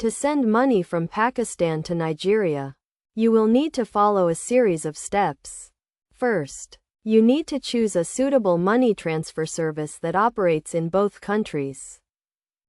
To send money from Pakistan to Nigeria, you will need to follow a series of steps. First, you need to choose a suitable money transfer service that operates in both countries,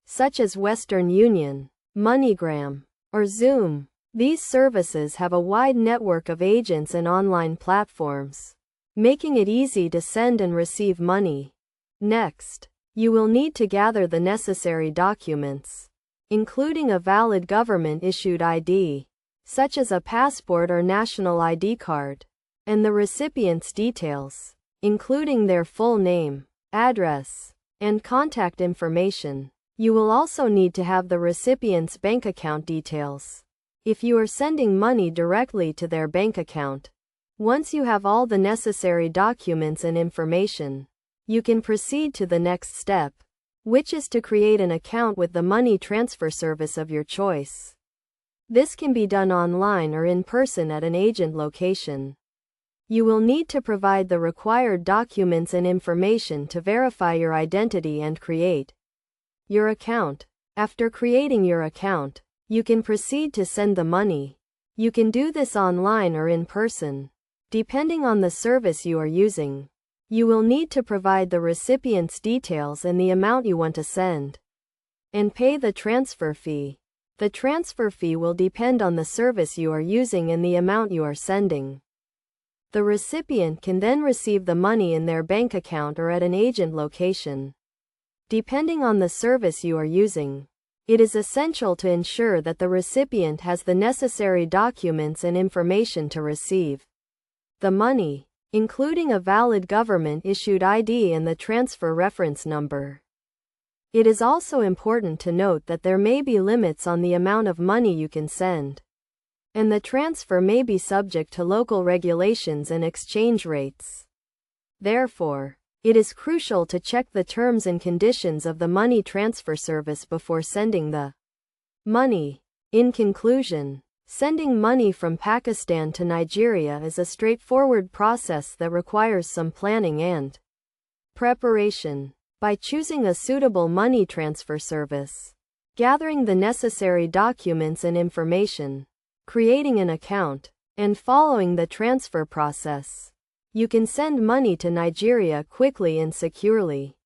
such as Western Union, MoneyGram, or Zoom. These services have a wide network of agents and online platforms, making it easy to send and receive money. Next, you will need to gather the necessary documents, including a valid government-issued ID, such as a passport or national ID card, and the recipient's details, including their full name, address, and contact information. You will also need to have the recipient's bank account details, if you are sending money directly to their bank account. Once you have all the necessary documents and information, you can proceed to the next step, which is to create an account with the money transfer service of your choice. This can be done online or in person at an agent location. You will need to provide the required documents and information to verify your identity and create your account. After creating your account, you can proceed to send the money. You can do this online or in person, depending on the service you are using. You will need to provide the recipient's details and the amount you want to send, and pay the transfer fee. The transfer fee will depend on the service you are using and the amount you are sending. The recipient can then receive the money in their bank account or at an agent location, depending on the service you are using. It is essential to ensure that the recipient has the necessary documents and information to receive the money, including a valid government-issued ID and the transfer reference number. It is also important to note that there may be limits on the amount of money you can send, and the transfer may be subject to local regulations and exchange rates. Therefore, it is crucial to check the terms and conditions of the money transfer service before sending the money. In conclusion, sending money from Pakistan to Nigeria is a straightforward process that requires some planning and preparation. By choosing a suitable money transfer service, gathering the necessary documents and information, creating an account, and following the transfer process, you can send money to Nigeria quickly and securely.